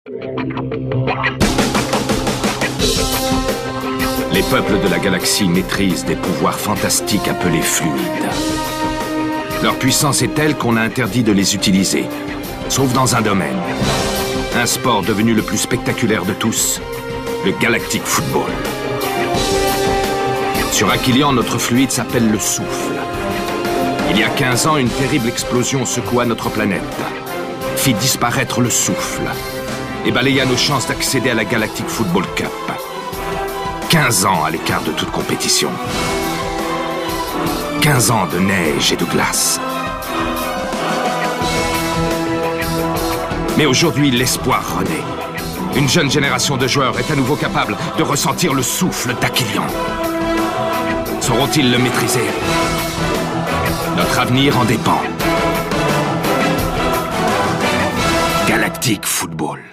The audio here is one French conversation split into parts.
Les peuples de la galaxie maîtrisent des pouvoirs fantastiques appelés fluides. Leur puissance est telle qu'on a interdit de les utiliser, sauf dans un domaine. Un sport devenu le plus spectaculaire de tous, le Galactic Football. Sur Aquilion, notre fluide s'appelle le souffle. Il y a 15 ans, une terrible explosion secoua notre planète, fit disparaître le souffle et balaya nos chances d'accéder à la Galactic Football Cup. 15 ans à l'écart de toute compétition. 15 ans de neige et de glace. Mais aujourd'hui, l'espoir renaît. Une jeune génération de joueurs est à nouveau capable de ressentir le souffle d'Aquilion. Sauront-ils le maîtriser? Notre avenir en dépend. Galactic Football.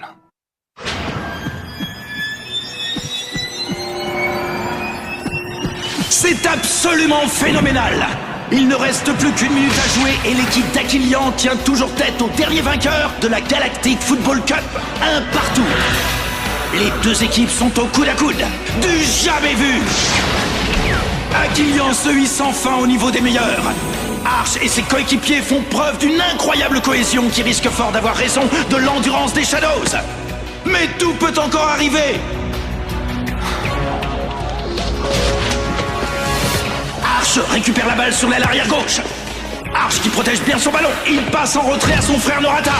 C'est absolument phénoménal! Il ne reste plus qu'une minute à jouer et l'équipe d'Aquilion tient toujours tête au dernier vainqueur de la Galactic Football Cup, un partout. Les deux équipes sont au coude à coude, du jamais vu. Aquilion se hisse enfin au niveau des meilleurs. Arch et ses coéquipiers font preuve d'une incroyable cohésion qui risque fort d'avoir raison de l'endurance des Shadows. Mais tout peut encore arriver. Arch récupère la balle sur l'aile arrière gauche. Arch qui protège bien son ballon. Il passe en retrait à son frère Norata.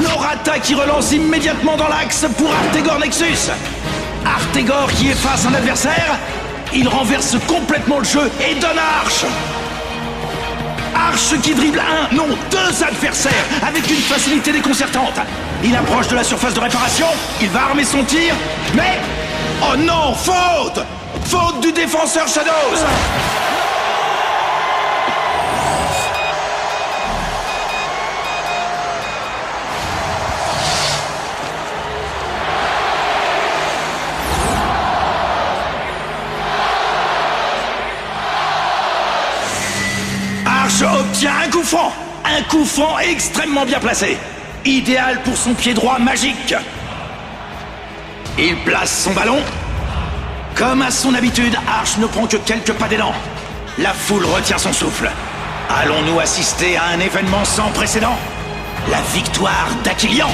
Norata qui relance immédiatement dans l'axe pour Artegor Nexus. Artegor qui efface un adversaire. Il renverse complètement le jeu et donne à Arch. Arch qui dribble un, non, deux adversaires avec une facilité déconcertante. Il approche de la surface de réparation. Il va armer son tir. Mais... oh non, faute! Faute du défenseur Shadows. Arch obtient un coup franc. Un coup franc extrêmement bien placé. Idéal pour son pied droit magique. Il place son ballon. Comme à son habitude, Arch ne prend que quelques pas d'élan. La foule retient son souffle. Allons-nous assister à un événement sans précédent? La victoire d'Aquilion.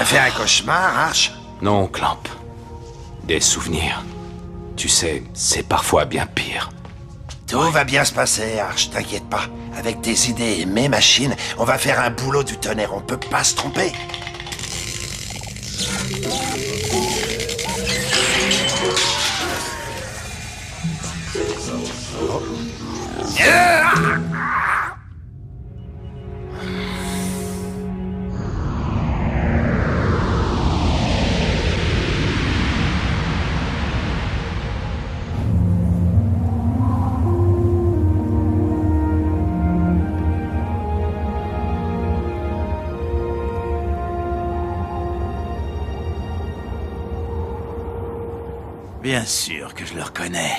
T'as fait un cauchemar, Arch? Non, Clamp. Des souvenirs. Tu sais, c'est parfois bien pire. Tout va bien se passer, Arch, t'inquiète pas. Avec tes idées et mes machines, on va faire un boulot du tonnerre, on peut pas se tromper. Bien sûr que je le reconnais.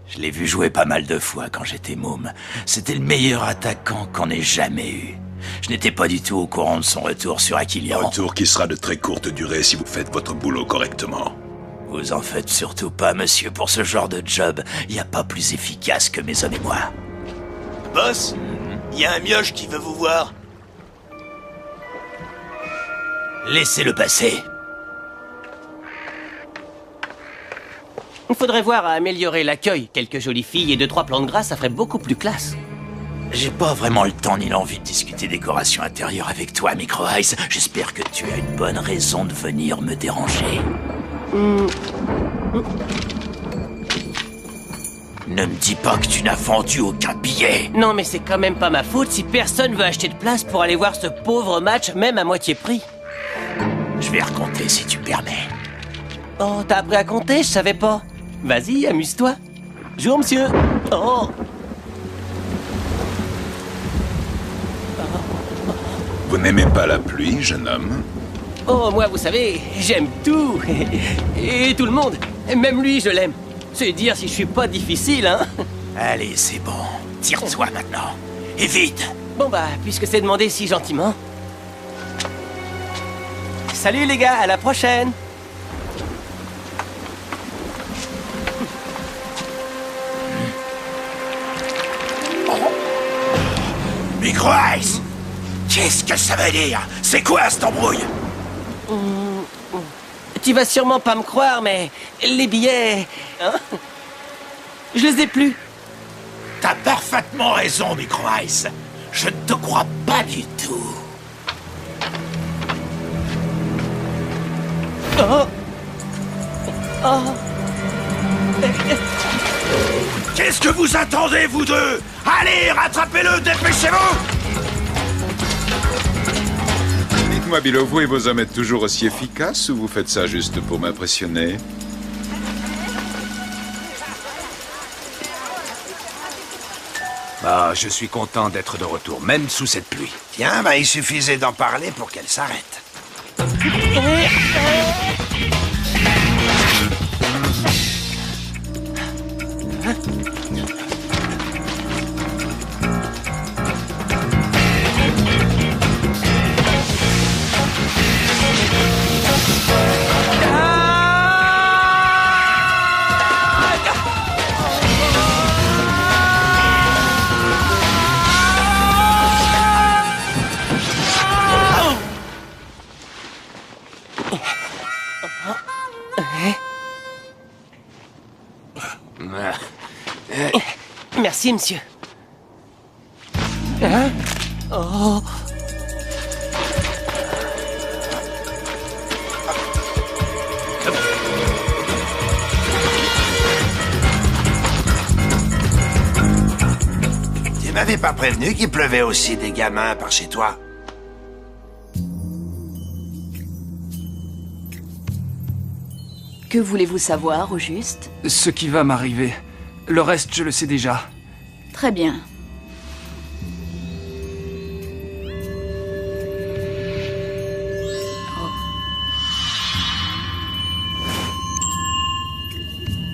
Je l'ai vu jouer pas mal de fois quand j'étais môme. C'était le meilleur attaquant qu'on ait jamais eu. Je n'étais pas du tout au courant de son retour sur Aquilian. Retour qui sera de très courte durée si vous faites votre boulot correctement. Vous en faites surtout pas, monsieur. Pour ce genre de job, y a pas plus efficace que mes hommes et moi. Boss, y a un mioche qui veut vous voir. Laissez-le passer. Il faudrait voir à améliorer l'accueil. Quelques jolies filles et 2-3 plans de gras, ça ferait beaucoup plus classe. J'ai pas vraiment le temps ni l'envie de discuter décoration intérieure avec toi, Micro Ice. J'espère que tu as une bonne raison de venir me déranger. Ne me dis pas que tu n'as vendu aucun billet. Non, mais c'est quand même pas ma faute si personne veut acheter de place pour aller voir ce pauvre match, même à moitié prix. Je vais raconter si tu permets. Oh, t'as appris à compter? Je savais pas. Vas-y, amuse-toi. Jour, monsieur. Oh. Vous n'aimez pas la pluie, jeune homme? Oh, moi, vous savez, j'aime tout. Et tout le monde. Même lui, je l'aime. C'est dire si je suis pas difficile, hein. Allez, c'est bon. Tire-toi maintenant. Et vite. Bon bah, puisque c'est demandé si gentiment. Salut les gars, à la prochaine. Micro Ice! Qu'est-ce que ça veut dire? C'est quoi cette embrouille? Tu vas sûrement pas me croire, mais les billets... hein, je les ai plus. T'as parfaitement raison, Micro Ice. Je ne te crois pas du tout. Oh. Oh. Qu'est-ce que vous attendez, vous deux? Allez, rattrapez-le, dépêchez-vous! Dites-moi, Bilo, vous et vos hommes êtes toujours aussi efficaces ou vous faites ça juste pour m'impressionner? Ah, je suis content d'être de retour, même sous cette pluie. Tiens, bah il suffisait d'en parler pour qu'elle s'arrête. Merci, monsieur. Hein? Oh. Tu m'avais pas prévenu qu'il pleuvait aussi des gamins par chez toi? Que voulez-vous savoir, au juste? Ce qui va m'arriver. Le reste, je le sais déjà. Très bien.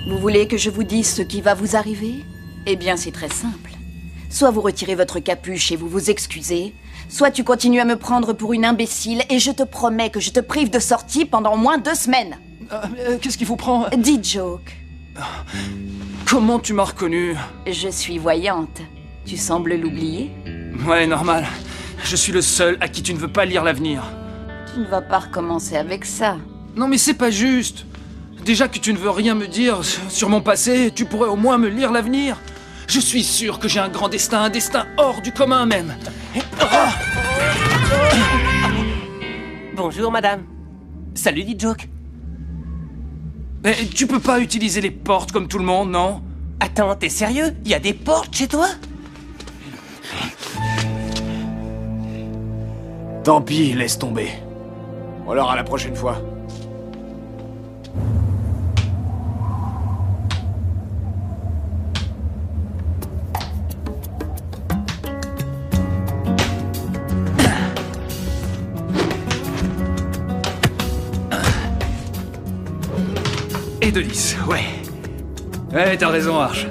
Vous voulez que je vous dise ce qui va vous arriver? Eh bien, c'est très simple. Soit vous retirez votre capuche et vous vous excusez, soit tu continues à me prendre pour une imbécile et je te promets que je te prive de sortie pendant au moins 2 semaines. Qu'est-ce qui vous prend? Dis joke. Comment tu m'as reconnu? Je suis voyante. Tu sembles l'oublier? Ouais, normal. Je suis le seul à qui tu ne veux pas lire l'avenir. Tu ne vas pas recommencer avec ça. Non mais c'est pas juste. Déjà que tu ne veux rien me dire sur mon passé, tu pourrais au moins me lire l'avenir. Je suis sûr que j'ai un grand destin, un destin hors du commun même. Bonjour, madame. Salut, dit Joke. Mais tu peux pas utiliser les portes comme tout le monde, non? Attends, t'es sérieux? Y a des portes chez toi? Tant pis, laisse tomber. Alors à la prochaine fois. Et de lys, ouais. Ouais, t'as raison, Arch.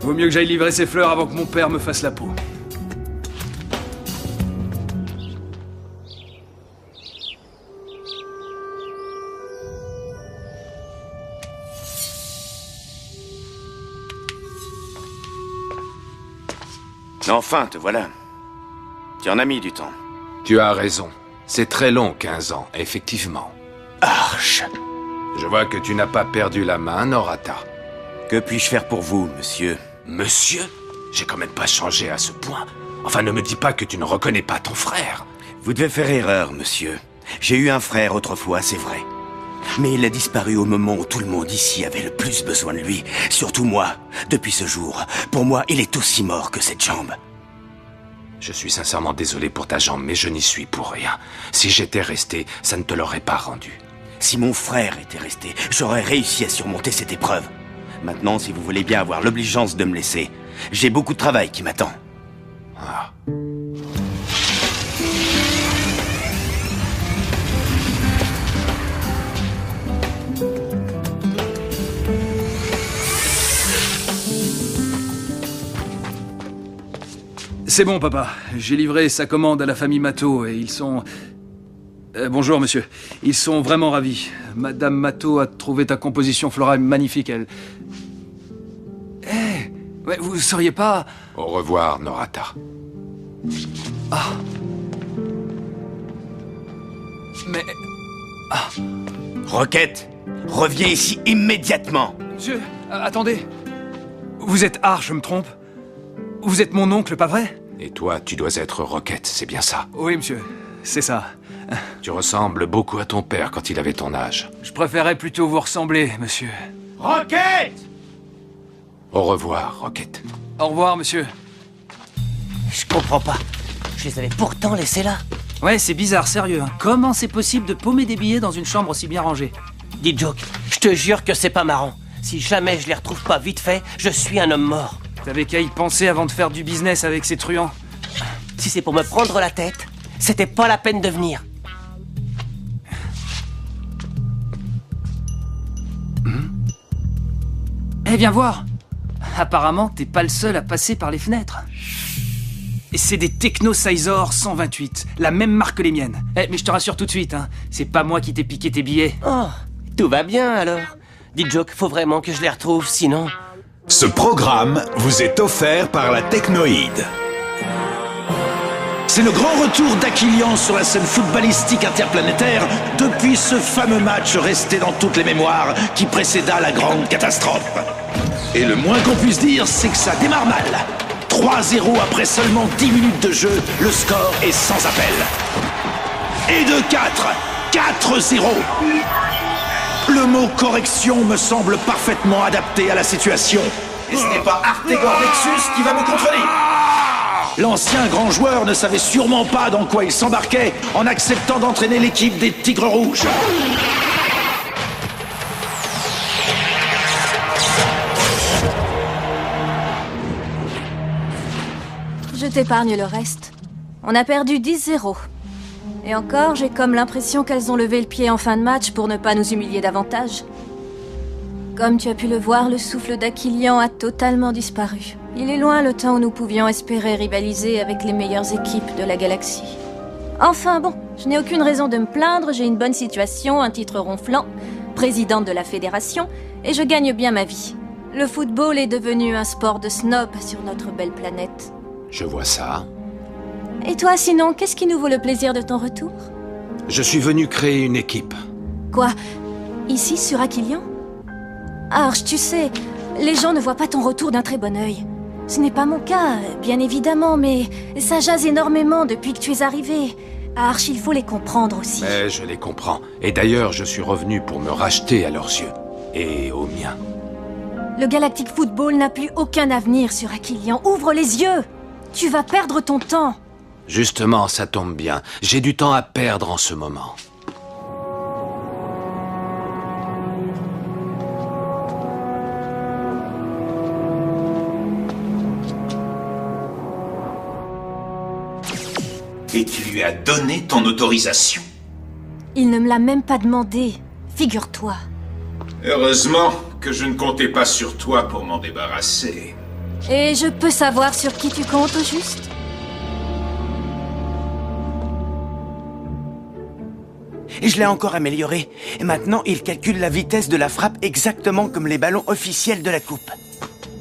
Vaut mieux que j'aille livrer ces fleurs avant que mon père me fasse la peau. Enfin, te voilà. Tu en as mis du temps. Tu as raison. C'est très long, 15 ans, effectivement. Arche! Je vois que tu n'as pas perdu la main, Norata. Que puis-je faire pour vous, monsieur? Monsieur? J'ai quand même pas changé à ce point. Enfin, ne me dis pas que tu ne reconnais pas ton frère. Vous devez faire erreur, monsieur. J'ai eu un frère autrefois, c'est vrai. Mais il a disparu au moment où tout le monde ici avait le plus besoin de lui. Surtout moi. Depuis ce jour, pour moi, il est aussi mort que cette jambe. Je suis sincèrement désolé pour ta jambe, mais je n'y suis pour rien. Si j'étais resté, ça ne te l'aurait pas rendu. Si mon frère était resté, j'aurais réussi à surmonter cette épreuve. Maintenant, si vous voulez bien avoir l'obligeance de me laisser, j'ai beaucoup de travail qui m'attend. Ah. C'est bon, papa. J'ai livré sa commande à la famille Matteau et ils sont... bonjour, monsieur. Ils sont vraiment ravis. Madame Matteau a trouvé ta composition florale magnifique, elle... Ouais, vous seriez pas... Au revoir, Norata. Ah. Mais... Ah. Roquette, reviens ici immédiatement. Monsieur, attendez. Vous êtes Arche, je me trompe? Vous êtes mon oncle, pas vrai? Et toi, tu dois être Roquette, c'est bien ça? Oui, monsieur. C'est ça. Tu ressembles beaucoup à ton père quand il avait ton âge. Je préférais plutôt vous ressembler, monsieur. Roquette! Au revoir, Roquette. Au revoir, monsieur. Je comprends pas. Je les avais pourtant laissés là. Ouais, c'est bizarre, sérieux. Hein. Comment c'est possible de paumer des billets dans une chambre aussi bien rangée? Dis Joke, je te jure que c'est pas marrant. Si jamais je les retrouve pas vite fait, je suis un homme mort. T'avais qu'à y penser avant de faire du business avec ces truands. Si c'est pour me prendre la tête, c'était pas la peine de venir. Eh, viens voir. Apparemment, t'es pas le seul à passer par les fenêtres. Et c'est des Techno Sizor 128, la même marque que les miennes. Eh, mais je te rassure tout de suite, hein, c'est pas moi qui t'ai piqué tes billets. Oh, tout va bien alors. Dis Joke, faut vraiment que je les retrouve, sinon... Ce programme vous est offert par la Technoïde. C'est le grand retour d'Aquilian sur la scène footballistique interplanétaire depuis ce fameux match resté dans toutes les mémoires qui précéda la grande catastrophe. Et le moins qu'on puisse dire, c'est que ça démarre mal. 3-0 après seulement 10 minutes de jeu, le score est sans appel. Et de 4-0. Le mot correction me semble parfaitement adapté à la situation. Et ce n'est pas Artegor Nexus qui va me contredire. L'ancien grand joueur ne savait sûrement pas dans quoi il s'embarquait en acceptant d'entraîner l'équipe des Tigres Rouges. Je t'épargne le reste. On a perdu 10-0. Et encore, j'ai comme l'impression qu'elles ont levé le pied en fin de match pour ne pas nous humilier davantage. Comme tu as pu le voir, le souffle d'Aquilian a totalement disparu. Il est loin le temps où nous pouvions espérer rivaliser avec les meilleures équipes de la galaxie. Enfin bon, je n'ai aucune raison de me plaindre, j'ai une bonne situation, un titre ronflant, présidente de la fédération, et je gagne bien ma vie. Le football est devenu un sport de snob sur notre belle planète. Je vois ça. Et toi, sinon, qu'est-ce qui nous vaut le plaisir de ton retour? Je suis venu créer une équipe. Quoi? Ici, sur Aquilian? Arche, tu sais, les gens ne voient pas ton retour d'un très bon œil. Ce n'est pas mon cas, bien évidemment, mais ça jase énormément depuis que tu es arrivé. Arche, il faut les comprendre aussi. Mais je les comprends. Et d'ailleurs, je suis revenu pour me racheter à leurs yeux. Et aux miens. Le Galactic Football n'a plus aucun avenir sur Aquilian. Ouvre les yeux! Tu vas perdre ton temps. Justement, ça tombe bien. J'ai du temps à perdre en ce moment. Et tu lui as donné ton autorisation. Il ne me l'a même pas demandé, figure-toi. Heureusement que je ne comptais pas sur toi pour m'en débarrasser. Et je peux savoir sur qui tu comptes, au juste? Et je l'ai encore amélioré. Et maintenant, il calcule la vitesse de la frappe exactement comme les ballons officiels de la coupe.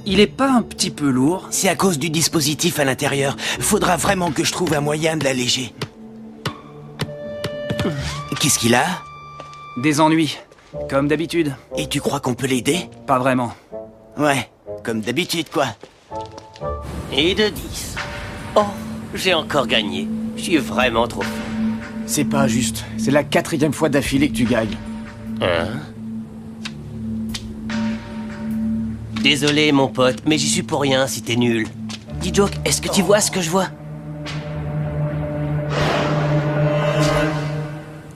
Il est pas un petit peu lourd? C'est à cause du dispositif à l'intérieur. Faudra vraiment que je trouve un moyen de l'alléger. Qu'est-ce qu'il a? Des ennuis, comme d'habitude. Et tu crois qu'on peut l'aider? Pas vraiment. Ouais, comme d'habitude, quoi. Et de 10. Oh, j'ai encore gagné. Je suis vraiment trop fort. C'est pas juste. C'est la 4e fois d'affilée que tu gagnes. Hein? Désolé, mon pote, mais j'y suis pour rien si t'es nul. Dis, Joke, est-ce que tu vois ce que je vois?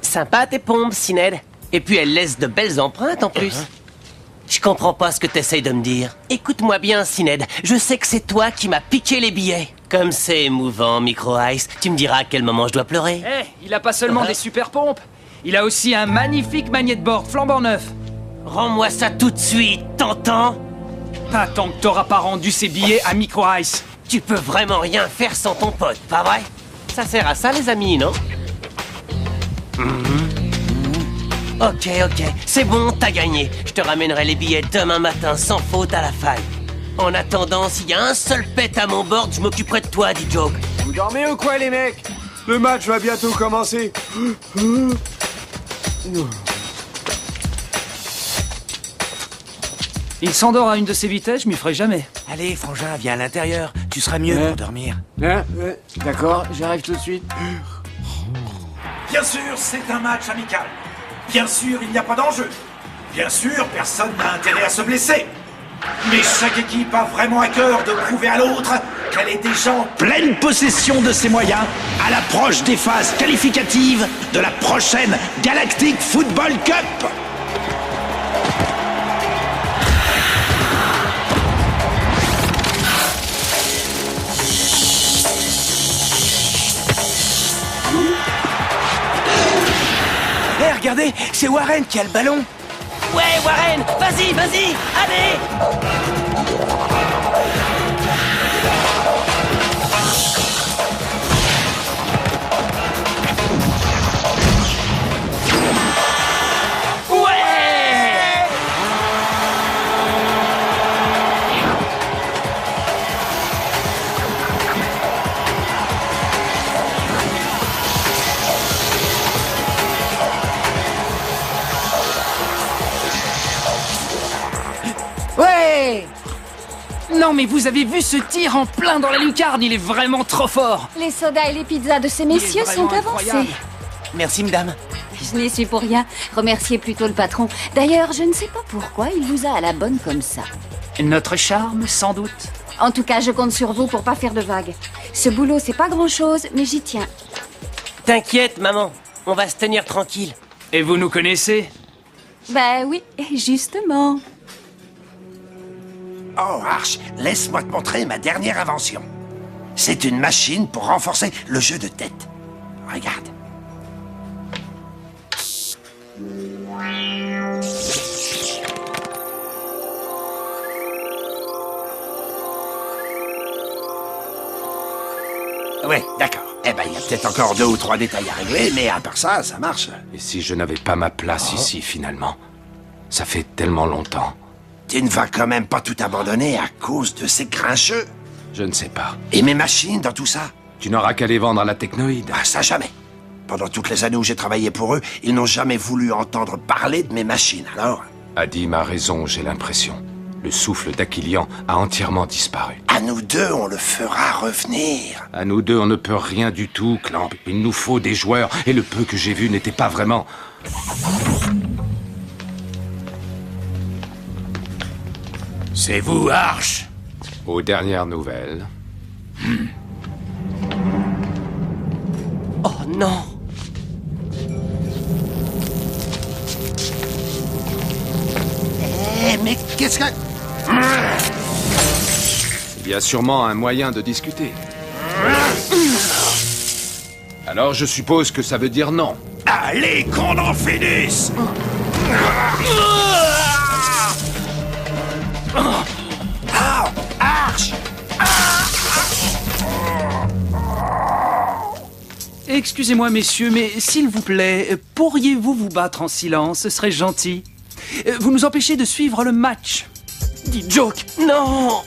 Sympa tes pompes, Sinead. Et puis elle laisse de belles empreintes en plus. Je comprends pas ce que t'essayes de me dire. Écoute-moi bien, Sinead. Je sais que c'est toi qui m'as piqué les billets. Comme c'est émouvant, Micro Ice. Tu me diras à quel moment je dois pleurer. Il a pas seulement des super pompes. Il a aussi un magnifique magnétboard flambant neuf. Rends-moi ça tout de suite, t'entends? Pas tant que t'auras pas rendu ces billets à Micro Ice. Tu peux vraiment rien faire sans ton pote, pas vrai? Ça sert à ça, les amis, non? Ok, c'est bon, t'as gagné. Je te ramènerai les billets demain matin sans faute à la faille. En attendant, s'il y a un seul pet à mon board, je m'occuperai de toi, dit Joke. Vous dormez ou quoi, les mecs? Le match va bientôt commencer. Il s'endort à une de ses vitesses, je m'y ferai jamais. Allez, frangin, viens à l'intérieur. Tu seras mieux pour dormir. D'accord, j'arrive tout de suite. Bien sûr, c'est un match amical. Bien sûr, il n'y a pas d'enjeu. Bien sûr, personne n'a intérêt à se blesser. Mais chaque équipe a vraiment à cœur de prouver à l'autre qu'elle est déjà en pleine possession de ses moyens à l'approche des phases qualificatives de la prochaine Galactic Football Cup. Hé, regardez, c'est Warren qui a le ballon. Ouais, Warren, vas-y, allez! Ouais! Non mais vous avez vu ce tir en plein dans la lucarne, il est vraiment trop fort! Les sodas et les pizzas de ces messieurs sont avancés. Merci, madame. Je n'y suis pour rien. Remerciez plutôt le patron. D'ailleurs, je ne sais pas pourquoi il vous a à la bonne comme ça. Notre charme, sans doute. En tout cas, je compte sur vous pour pas faire de vagues. Ce boulot, c'est pas grand-chose, mais j'y tiens. T'inquiète, maman, on va se tenir tranquille. Et vous nous connaissez? Bah oui, justement. Oh, Arch, laisse-moi te montrer ma dernière invention. C'est une machine pour renforcer le jeu de tête. Regarde. Ouais, d'accord. Eh ben, il y a peut-être encore 2 ou 3 détails à régler, mais à part ça, ça marche. Et si je n'avais pas ma place ici, finalement? Ça fait tellement longtemps. Tu ne vas quand même pas tout abandonner à cause de ces grincheux. Je ne sais pas. Et mes machines dans tout ça? Tu n'auras qu'à les vendre à la Technoïde. Ah, ça jamais. Pendant toutes les années où j'ai travaillé pour eux, ils n'ont jamais voulu entendre parler de mes machines, alors... Adim a raison, j'ai l'impression. Le souffle d'Aquilian a entièrement disparu. À nous deux, on le fera revenir. À nous deux, on ne peut rien du tout, Clamp. Il nous faut des joueurs, et le peu que j'ai vu n'était pas vraiment... C'est vous, Arch. Aux dernières nouvelles... Oh non! Eh, mais qu'est-ce que... Il y a sûrement un moyen de discuter. Alors je suppose que ça veut dire non. Allez, qu'on en finisse! Arch! Excusez-moi, messieurs, mais s'il vous plaît, pourriez-vous vous battre en silence? Ce serait gentil. Vous nous empêchez de suivre le match. Dis Joke, non!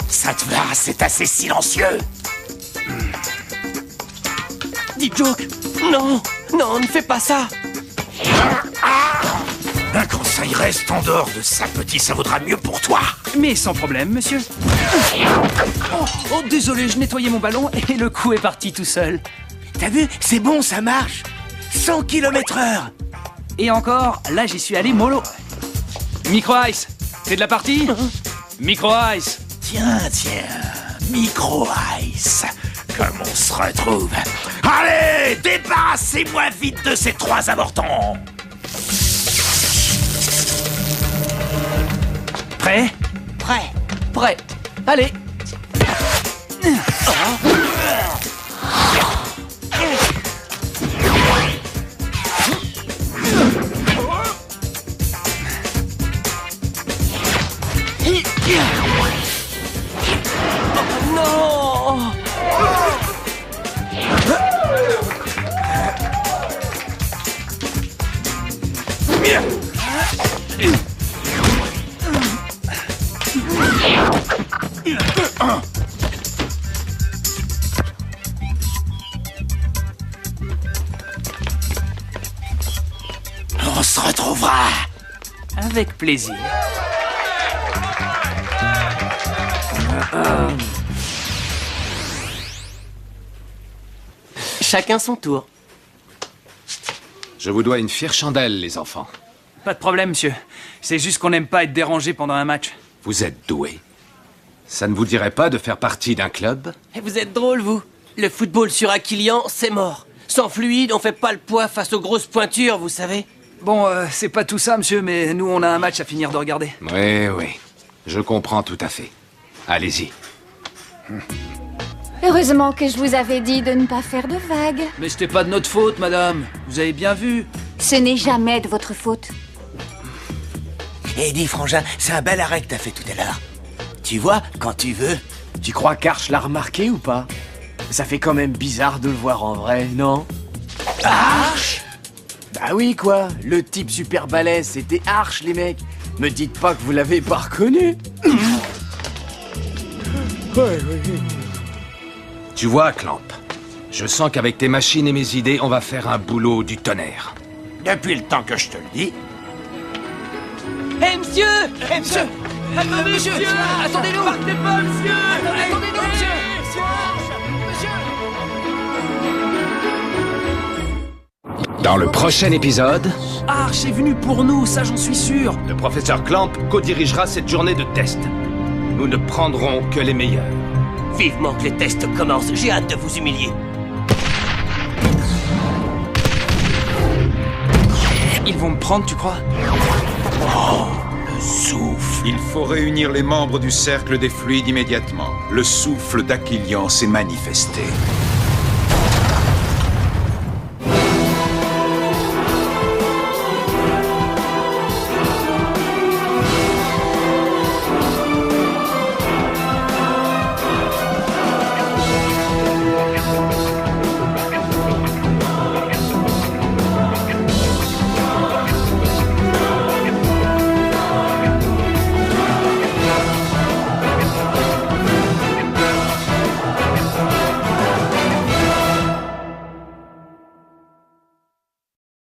Ça te va, c'est assez silencieux. Dis Joke, non! Non, ne fais pas ça! Un conseil, reste en dehors de ça, petit, ça vaudra mieux pour toi. Mais sans problème, monsieur. Oh, désolé, je nettoyais mon ballon et le coup est parti tout seul. T'as vu? C'est bon, ça marche. 100 km/h. Et encore, là j'y suis allé mollo. Micro Ice, t'es de la partie? Micro Ice. Tiens, Micro Ice. Comme on se retrouve. Allez, débarrassez-moi vite de ces 3 avortons. Prêt? Prêt. Allez. Non! On se retrouvera. Avec plaisir. Chacun son tour. Je vous dois une fière chandelle, les enfants. Pas de problème, monsieur. C'est juste qu'on n'aime pas être dérangé pendant un match. Vous êtes doués. Ça ne vous dirait pas de faire partie d'un club? Et vous êtes drôle, vous. Le football sur Aquilian, c'est mort. Sans fluide, on fait pas le poids face aux grosses pointures, vous savez. Bon, c'est pas tout ça, monsieur, mais nous, on a un match à finir de regarder. Oui. Je comprends tout à fait. Allez-y. Heureusement que je vous avais dit de ne pas faire de vagues. Mais c'était pas de notre faute, madame. Vous avez bien vu. Ce n'est jamais de votre faute. Eh, dis, frangin, c'est un bel arrêt que t'as fait tout à l'heure. Tu vois, quand tu veux. Tu crois qu'Arch l'a remarqué ou pas? Ça fait quand même bizarre de le voir en vrai, non? Arch? Bah oui, quoi. Le type super balèze, c'était Arch, les mecs. Me dites pas que vous l'avez pas reconnu. Tu vois, Clamp, je sens qu'avec tes machines et mes idées, on va faire un boulot du tonnerre. Depuis le temps que je te le dis. Hé, monsieur! Monsieur! Attendez, monsieur! Attendez-nous! Partez pas, monsieur! Attendez-nous, monsieur! Dans le prochain épisode, Arch est venu pour nous, ça j'en suis sûr. le professeur Clamp co-dirigera cette journée de tests. Nous ne prendrons que les meilleurs. Vivement que les tests commencent, j'ai hâte de vous humilier. Ils vont me prendre, tu crois? Le souffle. Il faut réunir les membres du cercle des fluides immédiatement. Le souffle d'Aquilian s'est manifesté.